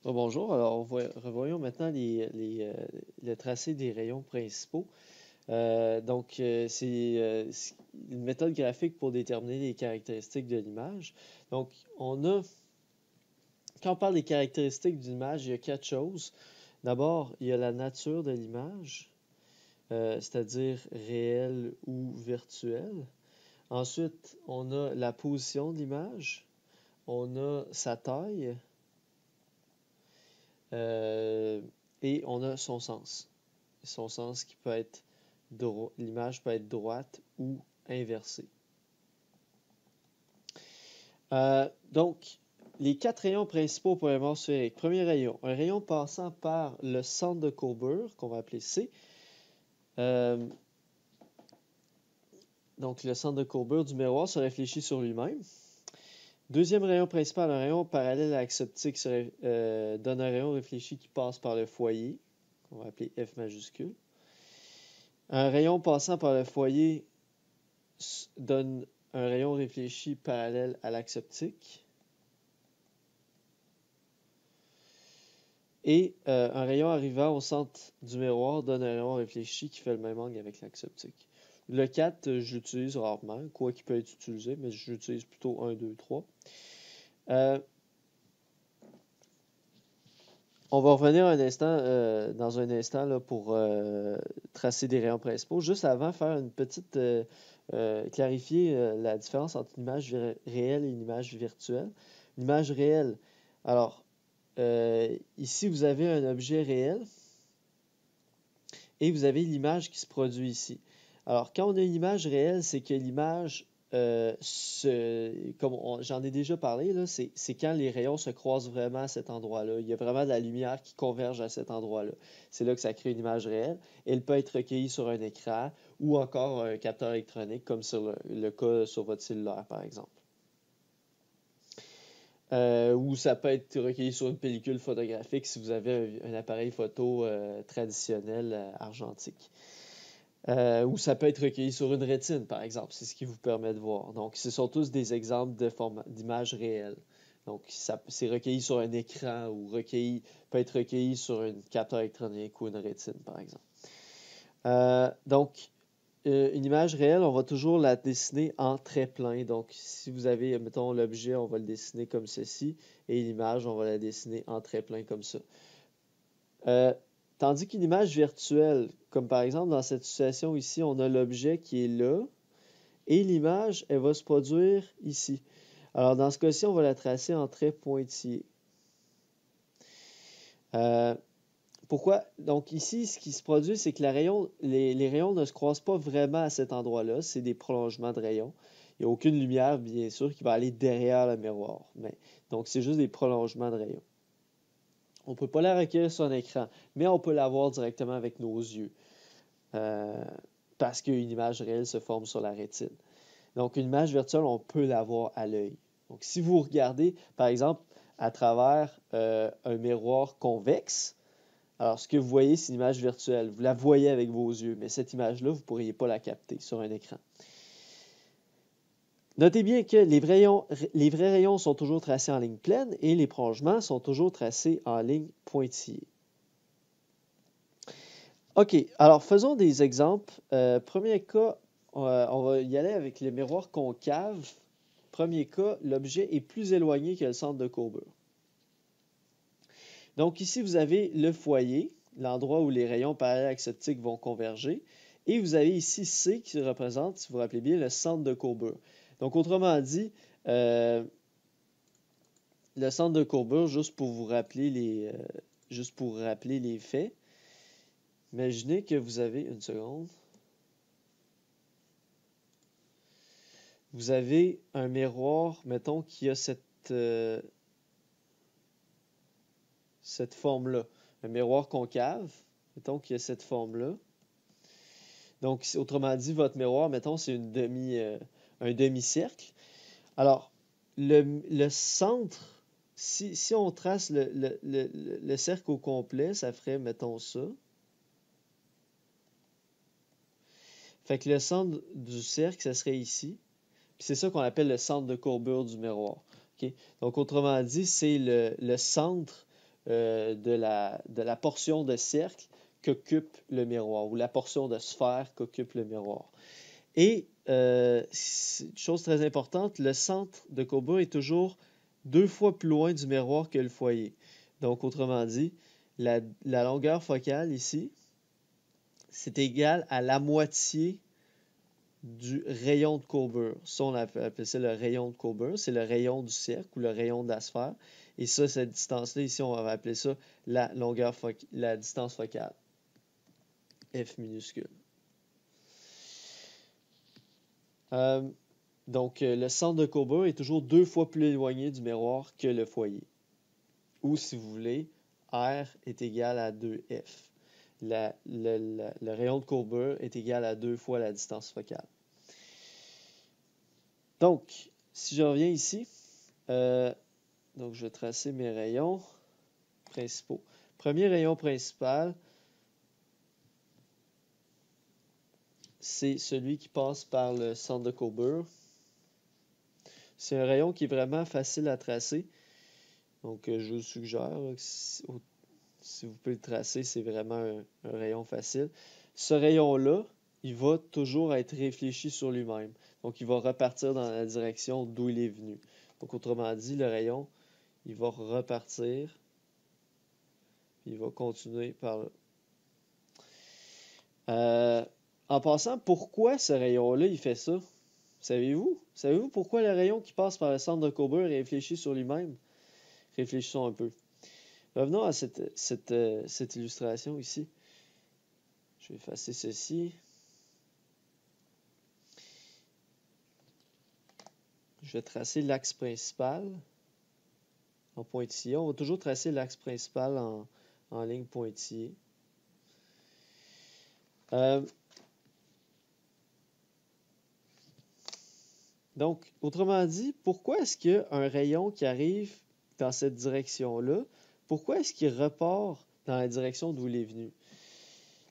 Bonjour, alors revoyons maintenant le tracé des rayons principaux. C'est une méthode graphique pour déterminer les caractéristiques de l'image. Donc, quand on parle des caractéristiques d'une image, il y a quatre choses. D'abord, il y a la nature de l'image, c'est-à-dire réelle ou virtuelle. Ensuite, on a la position de l'image, on a sa taille, euh, et on a son sens. Son sens qui peut être l'image peut être droite ou inversée. Donc, les quatre rayons principaux pour les morts sphériques. Premier rayon, un rayon passant par le centre de courbure, qu'on va appeler C. Donc, le centre de courbure du miroir se réfléchit sur lui-même. Deuxième rayon principal, un rayon parallèle à l'axe optique donne un rayon réfléchi qui passe par le foyer, qu'on va appeler F majuscule. Un rayon passant par le foyer donne un rayon réfléchi parallèle à l'axe optique. Et un rayon arrivant au centre du miroir donne un rayon réfléchi qui fait le même angle avec l'axe optique. Le 4, je l'utilise rarement, quoi qu'il peut être utilisé, mais j'utilise plutôt 1, 2, 3. On va revenir dans un instant là, pour tracer des rayons principaux. Juste avant, faire une petite clarifier la différence entre une image réelle et une image virtuelle. Une image réelle, alors ici vous avez un objet réel et vous avez l'image qui se produit ici. Alors quand on a une image réelle, c'est que l'image, comme j'en ai déjà parlé, là, c'est quand les rayons se croisent vraiment à cet endroit-là. Il y a vraiment de la lumière qui converge à cet endroit-là. C'est là que ça crée une image réelle. Elle peut être recueillie sur un écran ou encore un capteur électronique, comme sur le cas sur votre cellulaire, par exemple. Ou ça peut être recueilli sur une pellicule photographique si vous avez un appareil photo traditionnel argentique. Ou ça peut être recueilli sur une rétine, par exemple. C'est ce qui vous permet de voir. Donc, ce sont tous des exemples d'images réelles. Donc, c'est recueilli sur un écran ou peut être recueilli sur une capteur électronique ou une rétine, par exemple. Une image réelle, on va toujours la dessiner en trait plein. Donc, si vous avez, mettons, l'objet, on va le dessiner comme ceci, et l'image, on va la dessiner en trait plein comme ça. Tandis qu'une image virtuelle, comme par exemple dans cette situation ici, on a l'objet qui est là, et l'image, elle va se produire ici. Alors, dans ce cas-ci, on va la tracer en trait pointillé. Pourquoi? Donc ici, ce qui se produit, c'est que les rayons ne se croisent pas vraiment à cet endroit-là. C'est des prolongements de rayons. Il n'y a aucune lumière, bien sûr, qui va aller derrière le miroir. Donc, c'est juste des prolongements de rayons. On ne peut pas la recueillir sur un écran, mais on peut la voir directement avec nos yeux. Parce qu'une image réelle se forme sur la rétine. Donc, une image virtuelle, on peut la voir à l'œil. Donc, si vous regardez, par exemple, à travers un miroir convexe, alors, ce que vous voyez, c'est une image virtuelle. Vous la voyez avec vos yeux, mais cette image-là, vous ne pourriez pas la capter sur un écran. Notez bien que les vrais rayons sont toujours tracés en ligne pleine et les prolongements sont toujours tracés en ligne pointillée. OK, alors faisons des exemples. Premier cas, on va y aller avec le miroir concave. Premier cas, l'objet est plus éloigné que le centre de courbure. Donc ici, vous avez le foyer, l'endroit où les rayons parallèles à l'axe optique vont converger. Et vous avez ici C qui représente, si vous vous rappelez bien, le centre de courbure. Donc autrement dit, le centre de courbure, juste pour vous rappeler les faits, imaginez que vous avez, une seconde, vous avez un miroir, mettons, qui a cette forme-là. Un miroir concave, mettons, qui a cette forme-là. Donc, autrement dit, votre miroir, mettons, c'est un demi-cercle. Alors, le centre, si on trace le cercle au complet, ça ferait, mettons, ça. Fait que le centre du cercle, ça serait ici. Puis c'est ça qu'on appelle le centre de courbure du miroir. Okay? Donc, autrement dit, c'est le centre de la portion de cercle qu'occupe le miroir, ou la portion de sphère qu'occupe le miroir. Et, chose très importante, le centre de courbure est toujours 2 fois plus loin du miroir que le foyer. Donc, autrement dit, la longueur focale ici, c'est égal à la moitié du rayon de courbure. Ça, on appelle ça le rayon de courbure. C'est le rayon du cercle ou le rayon de la sphère. Et ça, cette distance-là, ici, on va appeler ça la distance focale. F minuscule. Donc, le centre de courbure est toujours 2 fois plus éloigné du miroir que le foyer. Ou, si vous voulez, R est égal à 2F. Le rayon de courbure est égal à 2 fois la distance focale. Donc, si je reviens ici, donc je vais tracer mes rayons principaux. Premier rayon principal, c'est celui qui passe par le centre de courbure. C'est un rayon qui est vraiment facile à tracer. Donc, je vous suggère, si vous pouvez le tracer, c'est vraiment un rayon facile. Ce rayon-là, il va toujours être réfléchi sur lui-même. Donc, il va repartir dans la direction d'où il est venu. Donc, autrement dit, le rayon, il va repartir, puis il va continuer par là. En passant, pourquoi ce rayon-là, il fait ça? Savez-vous? Savez-vous pourquoi le rayon qui passe par le centre de courbure est réfléchi sur lui-même? Réfléchissons un peu. Revenons à cette illustration ici. Je vais effacer ceci. Je vais tracer l'axe principal en pointillé. On va toujours tracer l'axe principal en ligne pointillée. Donc, autrement dit, pourquoi est-ce qu'il y a un rayon qui arrive dans cette direction-là? Pourquoi est-ce qu'il repart dans la direction d'où il est venu?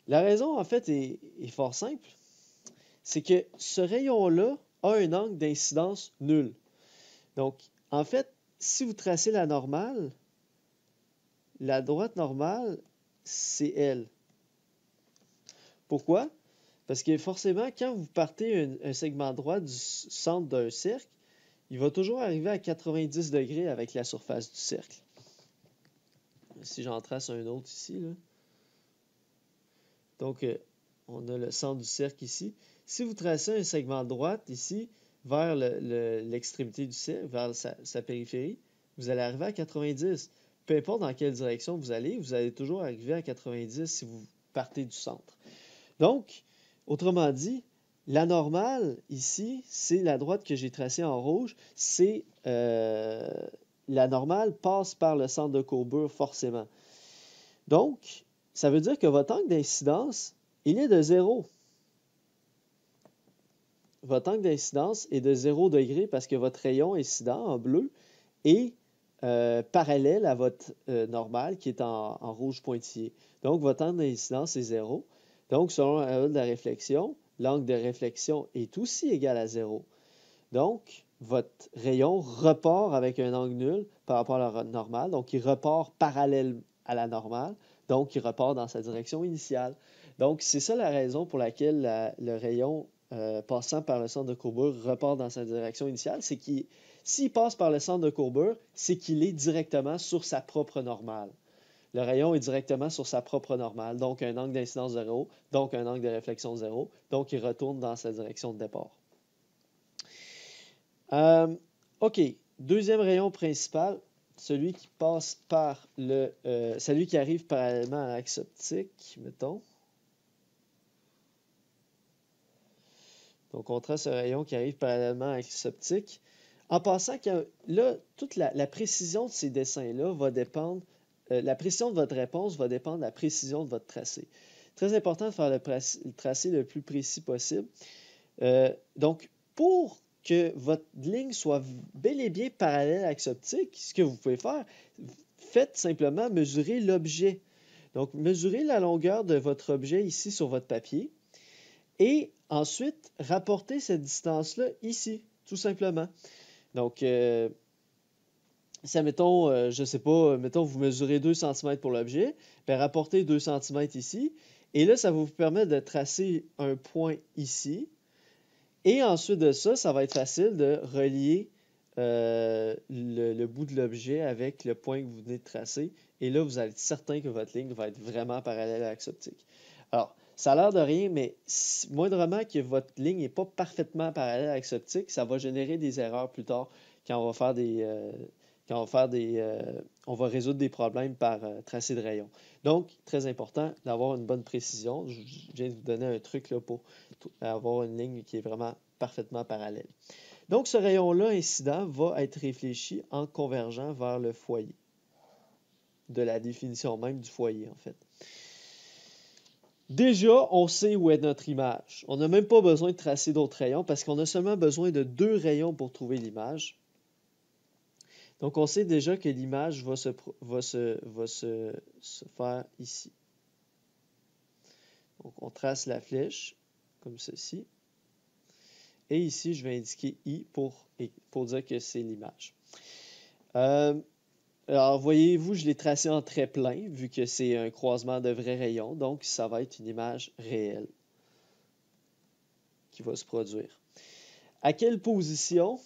La raison, en fait, est fort simple. C'est que ce rayon-là a un angle d'incidence nul. Donc, en fait, si vous tracez la normale, la droite normale, c'est elle. Pourquoi? Parce que forcément, quand vous partez un segment droit du centre d'un cercle, il va toujours arriver à 90 degrés avec la surface du cercle. Si j'en trace un autre ici, là. Donc, on a le centre du cercle ici. Si vous tracez un segment de droite ici, vers l'extrémité du cercle, vers sa périphérie, vous allez arriver à 90. Peu importe dans quelle direction vous allez toujours arriver à 90 si vous partez du centre. Donc, autrement dit, la normale ici, c'est la droite que j'ai tracée en rouge, c'est la normale passe par le centre de courbure forcément. Donc, ça veut dire que votre angle d'incidence, il est de 0. Votre angle d'incidence est de 0 degré parce que votre rayon incident en bleu est parallèle à votre normale qui est en rouge pointillé. Donc, votre angle d'incidence est 0. Donc, selon la loi de la réflexion, l'angle de réflexion est aussi égal à 0. Donc, votre rayon repart avec un angle nul par rapport à la normale. Donc, il repart parallèle à la normale. Donc, il repart dans sa direction initiale. Donc, c'est ça la raison pour laquelle le rayon passant par le centre de courbure repart dans sa direction initiale. C'est qu'il, s'il passe par le centre de courbure, c'est qu'il est directement sur sa propre normale. Le rayon est directement sur sa propre normale, donc un angle d'incidence 0, donc un angle de réflexion 0, donc il retourne dans sa direction de départ. OK, deuxième rayon principal, celui qui passe par celui qui arrive parallèlement à l'axe optique, mettons. Donc, on trace un rayon qui arrive parallèlement à l'axe optique. En passant, là, toute la précision de ces dessins-là va dépendre, la précision de votre réponse va dépendre de la précision de votre tracé. Très important de faire le tracé le plus précis possible. Donc, pour que votre ligne soit bel et bien parallèle à l'axe optique, ce que vous pouvez faire, faites simplement mesurer l'objet. Donc, mesurez la longueur de votre objet ici sur votre papier et ensuite, rapportez cette distance-là ici, tout simplement. Donc, si, admettons, je sais pas, mettons, vous mesurez 2 cm pour l'objet, bien, rapportez 2 cm ici, et là, ça va vous permettre de tracer un point ici, et ensuite de ça, ça va être facile de relier le bout de l'objet avec le point que vous venez de tracer, et là, vous allez être certain que votre ligne va être vraiment parallèle à l'axe optique. Alors, ça a l'air de rien, mais moindrement que votre ligne n'est pas parfaitement parallèle à l'axe optique, ça va générer des erreurs plus tard quand on va faire on va résoudre des problèmes par tracé de rayon. Donc, très important d'avoir une bonne précision. Je viens de vous donner un truc là, pour avoir une ligne qui est vraiment parfaitement parallèle. Donc, ce rayon-là incident va être réfléchi en convergeant vers le foyer, de la définition même du foyer, en fait. Déjà, on sait où est notre image. On n'a même pas besoin de tracer d'autres rayons parce qu'on a seulement besoin de 2 rayons pour trouver l'image. Donc, on sait déjà que l'image va se faire ici. Donc, on trace la flèche comme ceci. Et ici, je vais indiquer I pour dire que c'est l'image. Alors, voyez-vous, je l'ai tracé en trait plein, vu que c'est un croisement de vrais rayons. Donc, ça va être une image réelle qui va se produire. À quelle position?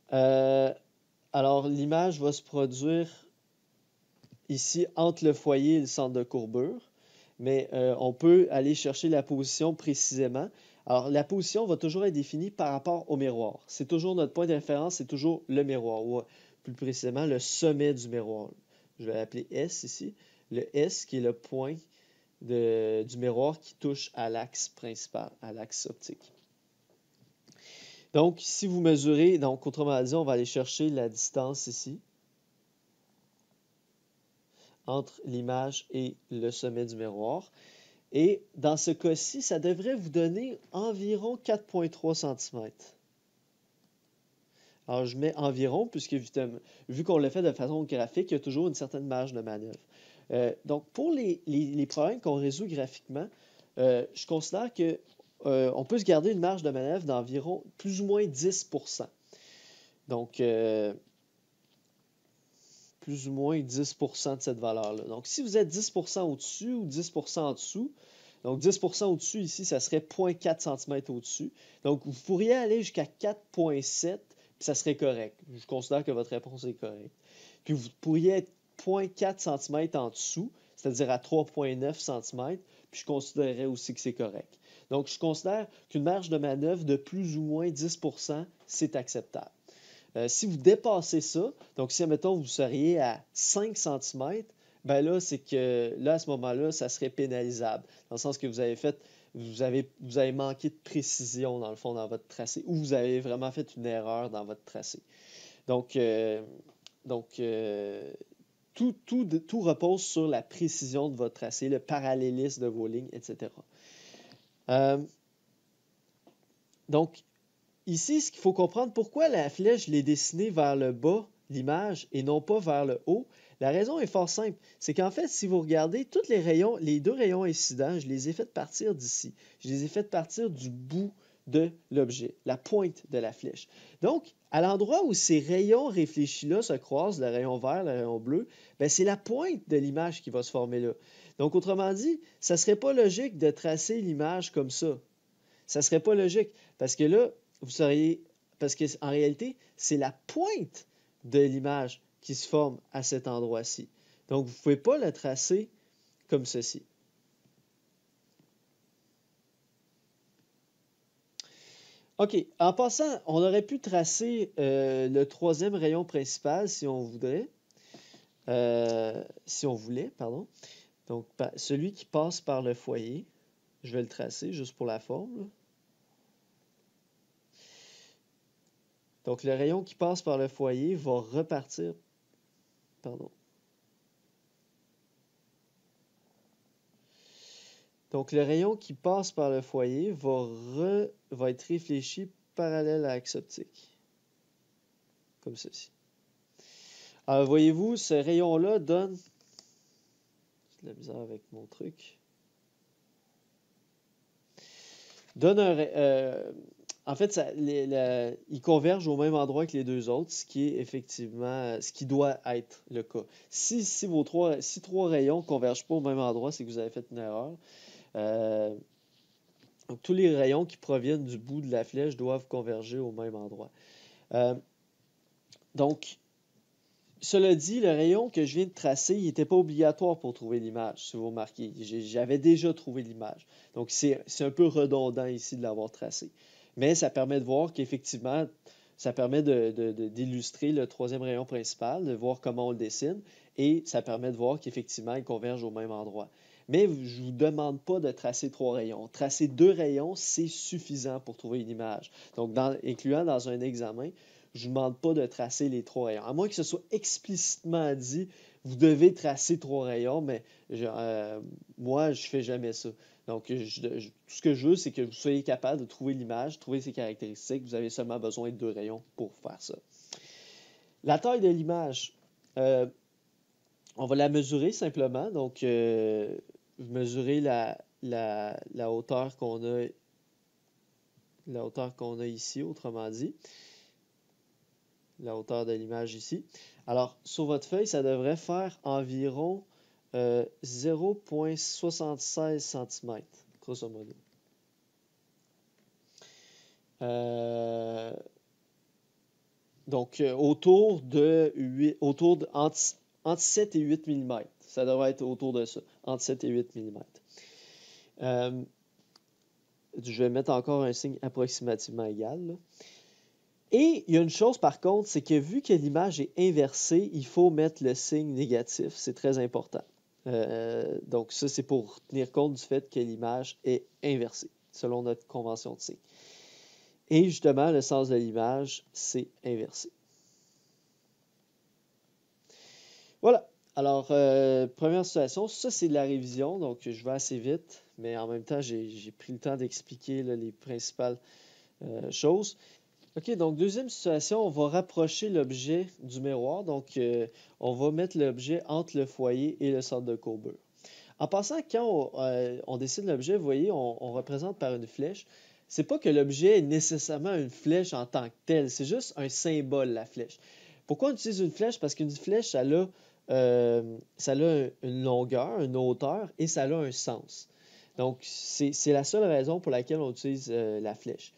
Alors, l'image va se produire ici entre le foyer et le centre de courbure, mais on peut aller chercher la position précisément. Alors, la position va toujours être définie par rapport au miroir. C'est toujours notre point de référence, c'est toujours le miroir, ou plus précisément le sommet du miroir. Je vais l'appeler S ici. Le S qui est le point du miroir qui touche à l'axe principal, à l'axe optique. Donc, si vous mesurez, donc autrement dit, on va aller chercher la distance ici entre l'image et le sommet du miroir. Et dans ce cas-ci, ça devrait vous donner environ 4,3 cm. Alors, je mets environ, puisque vu qu'on l'a fait de façon graphique, il y a toujours une certaine marge de manœuvre. Donc, pour les problèmes qu'on résout graphiquement, je considère que on peut se garder une marge de manœuvre d'environ plus ou moins 10%. Donc, plus ou moins 10% de cette valeur-là. Donc, si vous êtes 10% au-dessus ou 10% en dessous, donc 10% au-dessus ici, ça serait 0,4 cm au-dessus. Donc, vous pourriez aller jusqu'à 4,7, puis ça serait correct. Je considère que votre réponse est correcte. Puis, vous pourriez être 0,4 cm en dessous, c'est-à-dire à 3,9 cm, puis je considérerais aussi que c'est correct. Donc, je considère qu'une marge de manœuvre de plus ou moins 10%, c'est acceptable. Si vous dépassez ça, donc si, admettons, vous seriez à 5 cm, ben là, c'est que là, à ce moment-là, ça serait pénalisable. Dans le sens que vous avez manqué de précision, dans le fond, dans votre tracé, ou vous avez vraiment fait une erreur dans votre tracé. Donc tout repose sur la précision de votre tracé, le parallélisme de vos lignes, etc. Donc, ici, ce qu'il faut comprendre, pourquoi la flèche, je l'ai dessinée vers le bas, l'image, et non pas vers le haut. La raison est fort simple. C'est qu'en fait, si vous regardez, tous les 2 rayons incidents, je les ai fait partir d'ici. Je les ai fait partir du bout de l'objet, la pointe de la flèche. Donc, à l'endroit où ces rayons réfléchis-là se croisent, le rayon vert, le rayon bleu, ben c'est la pointe de l'image qui va se former là. Donc, autrement dit, ça ne serait pas logique de tracer l'image comme ça. Ça ne serait pas logique, parce que là, parce qu'en réalité, c'est la pointe de l'image qui se forme à cet endroit-ci. Donc, vous ne pouvez pas le tracer comme ceci. OK. En passant, on aurait pu tracer le 3e rayon principal si on voulait. Pardon. Donc, celui qui passe par le foyer. Je vais le tracer juste pour la forme, là. Donc, le rayon qui passe par le foyer va repartir. Pardon. Donc, le rayon qui passe par le foyer va être réfléchi parallèle à l'axe optique. Comme ceci. Alors, voyez-vous, ce rayon-là donne... J'ai de la misère avec mon truc. en fait, ils convergent au même endroit que les deux autres, ce qui est effectivement ce qui doit être le cas. Si trois rayons ne convergent pas au même endroit, c'est que vous avez fait une erreur. Euh, donc, tous les rayons qui proviennent du bout de la flèche doivent converger au même endroit. Euh, donc, cela dit, le rayon que je viens de tracer, il n'était pas obligatoire pour trouver l'image, si vous remarquez. J'avais déjà trouvé l'image. Donc, c'est un peu redondant ici de l'avoir tracé. Mais ça permet de voir qu'effectivement, ça permet d'illustrer le troisième rayon principal, de voir comment on le dessine, et ça permet de voir qu'effectivement, ils convergent au même endroit. Mais je ne vous demande pas de tracer trois rayons. Tracer deux rayons, c'est suffisant pour trouver une image. Donc, incluant dans un examen, je ne vous demande pas de tracer les trois rayons. À moins que ce soit explicitement dit, vous devez tracer trois rayons, mais moi, je ne fais jamais ça. Donc, tout ce que je veux, c'est que vous soyez capable de trouver l'image, trouver ses caractéristiques. Vous avez seulement besoin de deux rayons pour faire ça. La taille de l'image, on va la mesurer simplement. Donc, mesurer la hauteur qu'on a ici, autrement dit. La hauteur de l'image ici. Alors, sur votre feuille, ça devrait faire environ 0,76 cm, grosso modo. Donc, entre 7 et 8 mm. Ça devrait être autour de ça, entre 7 et 8 mm. Je vais mettre encore un signe approximativement égal, là. Et il y a une chose par contre, c'est que vu que l'image est inversée, il faut mettre le signe négatif. C'est très important. Donc ça, c'est pour tenir compte du fait que l'image est inversée, selon notre convention de signe. Et justement, le sens de l'image, c'est inversé. Voilà. Alors, première situation, ça c'est de la révision, donc je vais assez vite, mais en même temps, j'ai pris le temps d'expliquer là, les principales choses. OK, donc deuxième situation, on va rapprocher l'objet du miroir. Donc, on va mettre l'objet entre le foyer et le centre de courbure. En passant, quand on dessine l'objet, vous voyez, on représente par une flèche. C'est pas que l'objet est nécessairement une flèche en tant que telle, c'est juste un symbole, la flèche. Pourquoi on utilise une flèche? Parce qu'une flèche, ça a une longueur, une hauteur et ça a un sens. Donc, c'est la seule raison pour laquelle on utilise la flèche.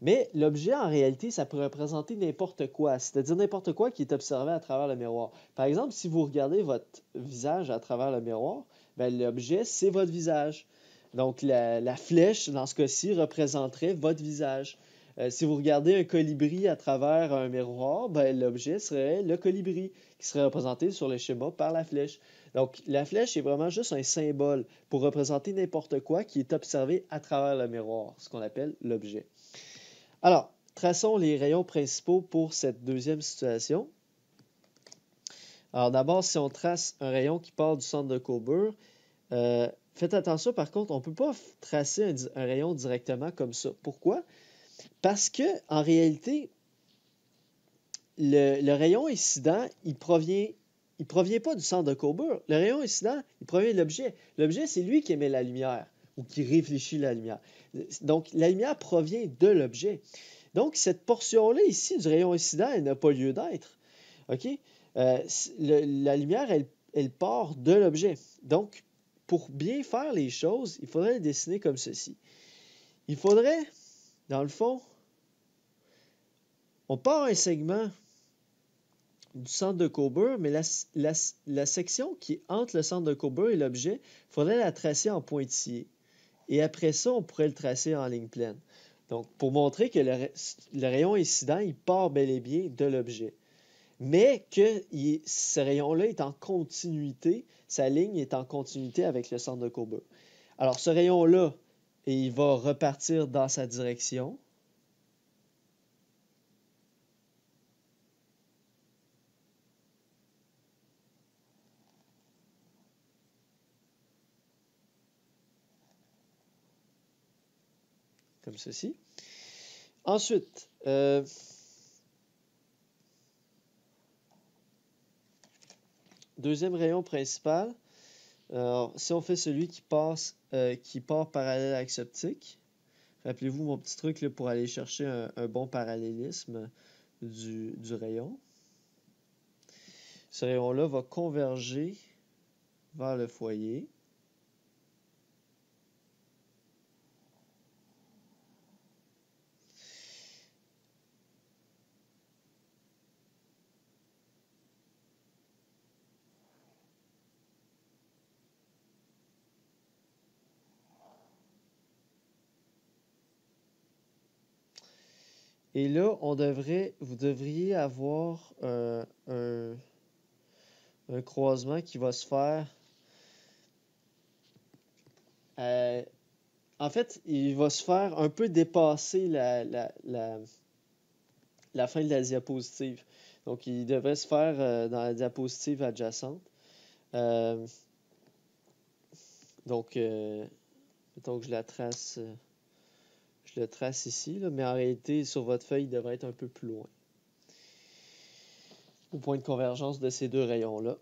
Mais l'objet, en réalité, ça peut représenter n'importe quoi, c'est-à-dire n'importe quoi qui est observé à travers le miroir. Par exemple, si vous regardez votre visage à travers le miroir, ben, l'objet, c'est votre visage. Donc, la flèche, dans ce cas-ci, représenterait votre visage. Si vous regardez un colibri à travers un miroir, ben, l'objet serait le colibri, qui serait représenté sur le schéma par la flèche. Donc, la flèche est vraiment juste un symbole pour représenter n'importe quoi qui est observé à travers le miroir, ce qu'on appelle l'objet. Alors, traçons les rayons principaux pour cette deuxième situation. Alors d'abord, si on trace un rayon qui part du centre de courbure, faites attention par contre, on ne peut pas tracer un rayon directement comme ça. Pourquoi? Parce que en réalité, le rayon incident, il provient pas du centre de courbure. Le rayon incident, il provient de l'objet. L'objet, c'est lui qui émet la lumière ou qui réfléchit la lumière. Donc, la lumière provient de l'objet. Donc, cette portion-là ici du rayon incident, elle n'a pas lieu d'être. OK? La lumière, elle part de l'objet. Donc, pour bien faire les choses, il faudrait le dessiner comme ceci. Il faudrait, dans le fond, on part un segment du centre de courbure, mais la section qui est entre le centre de courbure et l'objet, il faudrait la tracer en pointillé. Et après ça, on pourrait le tracer en ligne pleine. Donc, pour montrer que le rayon incident, il part bel et bien de l'objet. Mais que ce rayon-là est en continuité, sa ligne est en continuité avec le centre de courbure. Alors, ce rayon-là, il va repartir dans sa direction. Comme ceci. Ensuite, deuxième rayon principal. Alors, si on fait celui qui part parallèle à l'axe optique, Rappelez-vous mon petit truc là, pour aller chercher un bon parallélisme du rayon. Ce rayon-là va converger vers le foyer. Et là, vous devriez avoir un croisement qui va se faire. En fait, il va se faire un peu dépasser la fin de la diapositive. Donc, il devrait se faire dans la diapositive adjacente. Donc, mettons que je le trace ici, là, mais en réalité, sur votre feuille, il devrait être un peu plus loin. Au point de convergence de ces deux rayons-là.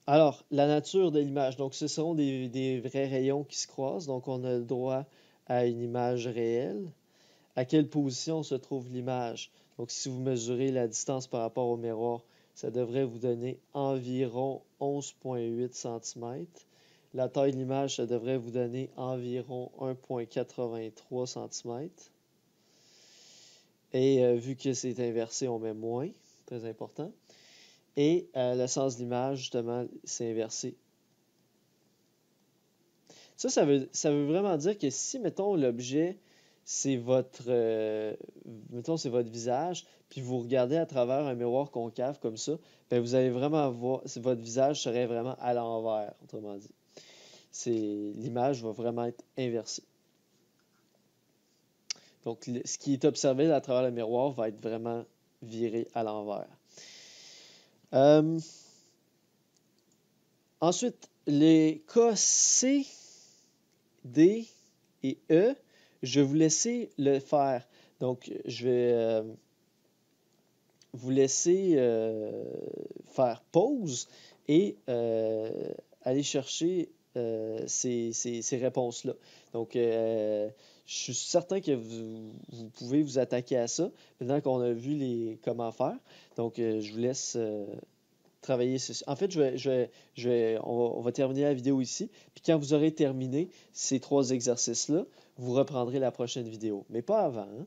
Alors, la nature de l'image. Donc, ce seront des vrais rayons qui se croisent. Donc, on a le droit à une image réelle. À quelle position se trouve l'image? Donc, si vous mesurez la distance par rapport au miroir, ça devrait vous donner environ 11,8 cm. La taille de l'image, ça devrait vous donner environ 1,83 cm. Et vu que c'est inversé, on met moins. Très important. Et le sens de l'image, justement, c'est inversé. Ça veut vraiment dire que si, mettons, l'objet, c'est c'est votre visage, puis vous regardez à travers un miroir concave comme ça, ben vous allez vraiment voir, votre visage serait vraiment à l'envers, autrement dit. L'image va vraiment être inversée. Donc, ce qui est observé à travers le miroir va être vraiment viré à l'envers. Ensuite, les cas C, D et E, je vais vous laisser le faire. Donc, je vais vous laisser faire pause et aller chercher ces réponses-là. Donc, je suis certain que vous pouvez vous attaquer à ça maintenant qu'on a vu comment faire. Donc, je vous laisse travailler ceci. En fait, on va terminer la vidéo ici. Puis quand vous aurez terminé ces 3 exercices-là, vous reprendrez la prochaine vidéo. Mais pas avant, hein?